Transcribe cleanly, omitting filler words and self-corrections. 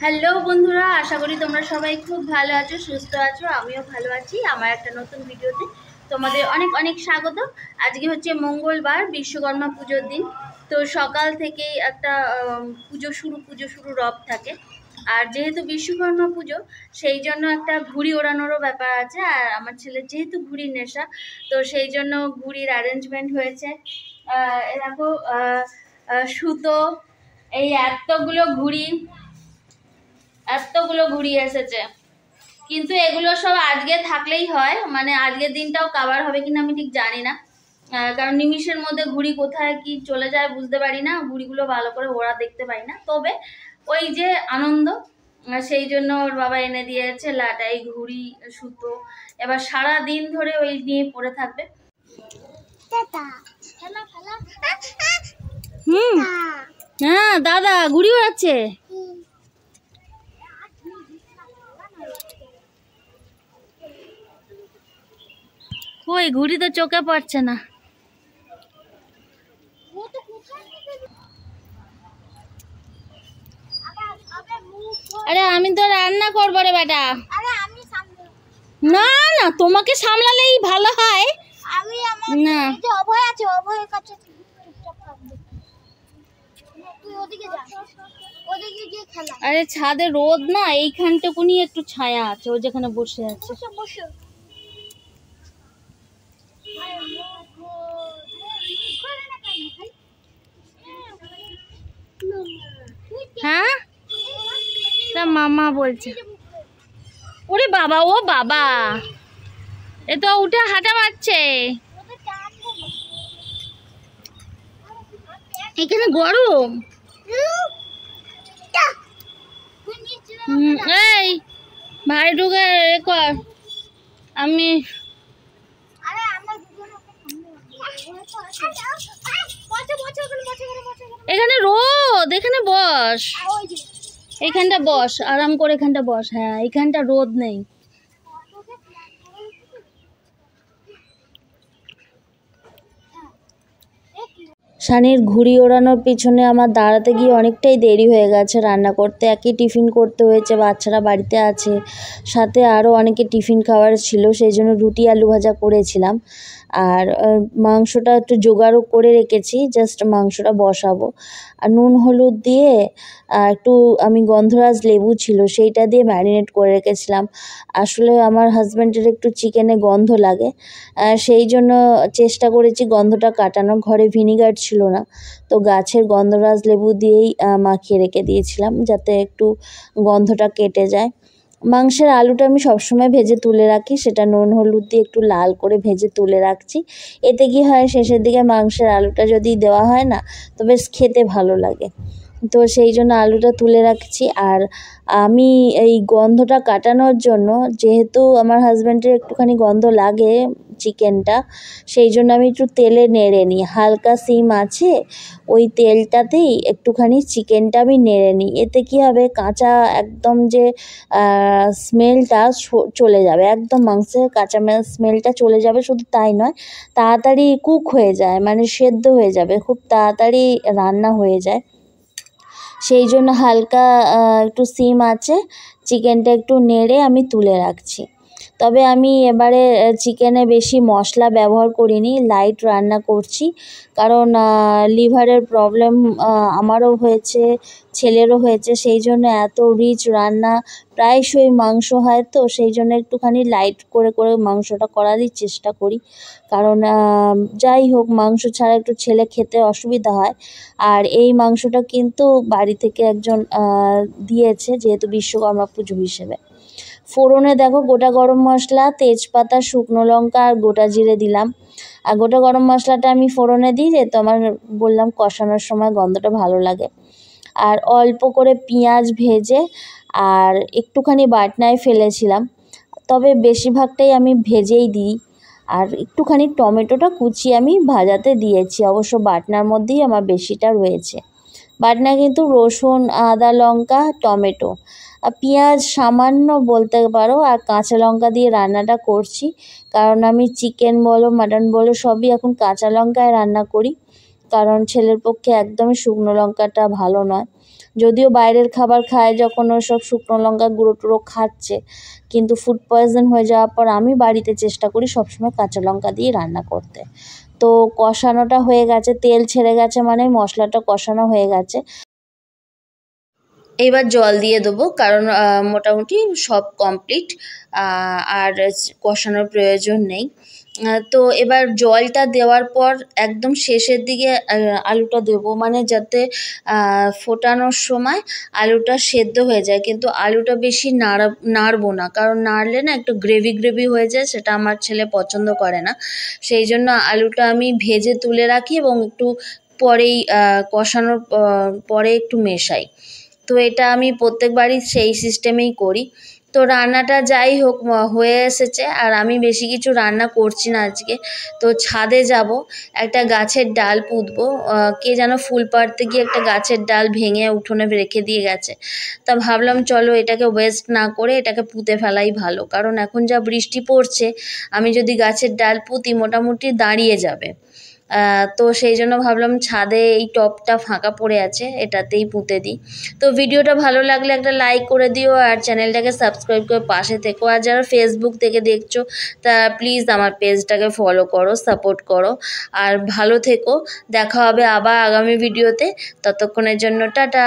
Hello বন্ধুরা, আশা করি তোমরা সবাই খুব ভালো আছো, সুস্থ আছো। আমিও ভালো আছি। আমার একটা নতুন ভিডিওতে তোমাদের অনেক অনেক স্বাগত। আজকে হচ্ছে মঙ্গলবার, বিশ্বকর্মা পুজোর দিন। তো সকাল থেকেই একটা পুজো শুরু রব থাকে। আর যেহেতু বিশ্বকর্মা পুজো, সেই জন্য একটা ঘুড়ি ওড়ানোরও ব্যাপার আছে। আর আমার ছেলের যেহেতু ঘুড়ির নেশা, তো সেই জন্য ঘুড়ির অ্যারেঞ্জমেন্ট হয়েছে। এ দেখো, সুতো, এই এতগুলো ঘুড়ি এসেছে। কিন্তু এগুলো সব আজকে থাকলেই হয়, মানে আজকের দিনটাও কাভার হবে কিনা আমি ঠিক জানি না। কারণ নিমিষের মধ্যে ঘুড়ি কোথায় কি চলে যায় বুঝতে পারি না, ঘুড়িগুলো ভালো করে ওরা দেখতে পাই না। তবে ওই যে আনন্দ, সেই জন্য ওর বাবা এনে দিয়েছে লাটাই, ঘুড়ি, সুতো। এবার সারা দিন ধরে ওই নিয়ে পড়ে থাকবে। হ্যাঁ, দাদা ঘুড়ি ওড়াচ্ছে। কই ঘুড়ি তো চোখে পড়ছে না। আরে আমি তো রান্না করবো রে বেটা। না না, তোমাকে সামলালেই ভালো হয়। না, আরে ছাদে রোদ না, এইখানটুকুনি একটু ছায়া আছে, ও যেখানে বসে আছে। হ্যাঁ, তা মামা বলছে। ওরে বাবা, ও বাবা, এ তো উঠে হাঁটা মারছে। এখানে গরম। এই ভাই ঢুকে এ কর। আমি এখানে রোদ, এখানে বস, এখানটা বস, আরাম করে এখানটা বস। হ্যাঁ, এখানটা রোদ নেই। সানির ঘুড়ি ওড়ানোর পিছনে আমার দাঁড়াতে গিয়ে অনেকটাই দেরি হয়ে গেছে। রান্না করতে একই টিফিন করতে হয়েছে, বাচ্চারা বাড়িতে আছে, সাথে আরও অনেকে টিফিন খাওয়ার ছিল, সেই জন্য রুটি আলু ভাজা করেছিলাম। আর মাংসটা একটু জোগাড়ও করে রেখেছি, জাস্ট মাংসটা বসাবো। আর নুন হলুদ দিয়ে একটু আমি গন্ধরাজ লেবু ছিল সেইটা দিয়ে ম্যারিনেট করে রেখেছিলাম। আসলে আমার হাজব্যান্ডের একটু চিকেনে গন্ধ লাগে, সেই জন্য চেষ্টা করেছি গন্ধটা কাটানোর। ঘরে ভিনিগার ছিল না, তো গাছের গন্ধরাজ লেবু দিয়েই মাখিয়ে রেখে দিয়েছিলাম যাতে একটু গন্ধটা কেটে যায়। মাংসের আলুটা আমি সবসময় ভেজে তুলে রাখি, সেটা নুন হলুদ দিয়ে একটু লাল করে ভেজে তুলে রাখছি। এতে কি হয়, শেষের দিকে মাংসের আলুটা যদি দেওয়া হয় না, তো বেশ খেতে ভালো লাগে। তো সেই জন্য আলুটা তুলে রাখছি। আর আমি এই গন্ধটা কাটানোর জন্য, যেহেতু আমার হাজব্যান্ডের একটুখানি গন্ধ লাগে চিকেনটা, সেই জন্য আমি একটু তেলে নেড়ে নিই। হালকা সিম আছে, ওই তেলটাতেই একটুখানি চিকেনটা আমি নেড়ে নিই। এতে কি হবে, কাঁচা একদম যে স্মেলটা চলে যাবে, একদম মাংসের কাঁচা স্মেলটা চলে যাবে। শুধু তাই নয়, তাড়াতাড়ি কুক হয়ে যায়, মানে সেদ্ধ হয়ে যাবে, খুব তাড়াতাড়ি রান্না হয়ে যায়। সেই জন্য হালকা একটু সিম আছে, চিকেনটা একটু নেড়ে আমি তুলে রাখছি। তবে আমি এবারে চিকেনে বেশি মশলা ব্যবহার করিনি, লাইট রান্না করছি। কারণ লিভারের প্রবলেম আমারও হয়েছে, ছেলেরও হয়েছে, সেই জন্য এত রিচ রান্না প্রায়শই মাংস হয়, তো সেই জন্য একটুখানি লাইট করে করে মাংসটা করারই চেষ্টা করি। কারণ যাই হোক, মাংস ছাড়া একটু ছেলে খেতে অসুবিধা হয়। আর এই মাংসটা কিন্তু বাড়ি থেকে একজন দিয়েছে, যেহেতু বিশ্বকর্মা পুজো হিসেবে। ফোড়নে দেখো গোটা গরম মশলা, তেজপাতা, শুকনো লঙ্কা আর গোটা জিরে দিলাম। আর গোটা গরম মশলাটা আমি ফোড়নে দিই, যেহেতু আমার বললাম কষানোর সময় গন্ধটা ভালো লাগে। আর অল্প করে পেঁয়াজ ভেজে আর একটুখানি বাটনায় ফেলেছিলাম, তবে বেশিরভাগটাই আমি ভেজেই দিই। আর একটুখানি টমেটোটা কুচিয়ে আমি ভাজাতে দিয়েছি, অবশ্য বাটনার মধ্যেই আমার বেশিটা রয়েছে। বাটনা কিন্তু রসুন, আদা, লঙ্কা, টমেটো, পেঁয়াজ সামান্য বলতে পারো, আর কাঁচা লঙ্কা দিয়ে রান্নাটা করছি। কারণ আমি চিকেন বলো মাটন বলো সবই এখন কাঁচা লঙ্কায় রান্না করি, কারণ ছেলের পক্ষে একদমই শুকনো লঙ্কাটা ভালো নয়। যদিও বাইরের খাবার খায় যখন ওসব শুকনো লঙ্কা গুঁড়ো টুড়ো খাচ্ছে, কিন্তু ফুড পয়জন হয়ে যাওয়ার পর আমি বাড়িতে চেষ্টা করি সবসময় কাঁচা লঙ্কা দিয়ে রান্না করতে। তো কষানোটা হয়ে গেছে, তেল ছেড়ে গেছে মানে মশলাটা কষানো হয়ে গেছে। এবার জল দিয়ে দেবো, কারণ মোটামুটি সব কমপ্লিট, আর কষানোর প্রয়োজন নেই। তো এবার জলটা দেওয়ার পর একদম শেষের দিকে আলুটা দেবো, মানে যাতে ফোটানোর সময় আলুটা সেদ্ধ হয়ে যায়, কিন্তু আলুটা বেশি নাড়বো না, কারণ নাড়লে না একটু গ্রেভি গ্রেভি হয়ে যায়, সেটা আমার ছেলে পছন্দ করে না। সেই জন্য আলুটা আমি ভেজে তুলে রাখি এবং একটু পরেই কষানোর পরে একটু মেশাই। তো এটা আমি প্রত্যেকবারই সেই সিস্টেমেই করি। তো রান্নাটা যাই হোক হয়ে এসেছে, আর আমি বেশি কিছু রান্না করছি না আজকে। তো ছাদে যাব, একটা গাছের ডাল পুঁতবো। কে যেন ফুল পাড়তে গিয়ে একটা গাছের ডাল ভেঙে উঠোনে রেখে দিয়ে গেছে। তা ভাবলাম চলো এটাকে ওয়েস্ট না করে এটাকে পুঁতে ফেলাই ভালো, কারণ এখন যা বৃষ্টি পড়ছে, আমি যদি গাছের ডাল পুঁতি মোটামুটি দাঁড়িয়ে যাবে। তো সেই জন্য ভাবলাম ছাদে এই টবটা ফাঁকা পড়ে আছে, এটাতেই পুঁতে দিই। তো ভিডিওটা ভালো লাগলে একটা লাইক করে দিও, আর চ্যানেলটাকে সাবস্ক্রাইব করে পাশে থেকো। আর যারা ফেসবুক থেকে দেখছো, তা প্লিজ আমার পেজটাকে ফলো করো, সাপোর্ট করো, আর ভালো থেকো। দেখা হবে আবার আগামী ভিডিওতে। ততক্ষণের জন্য টাটা।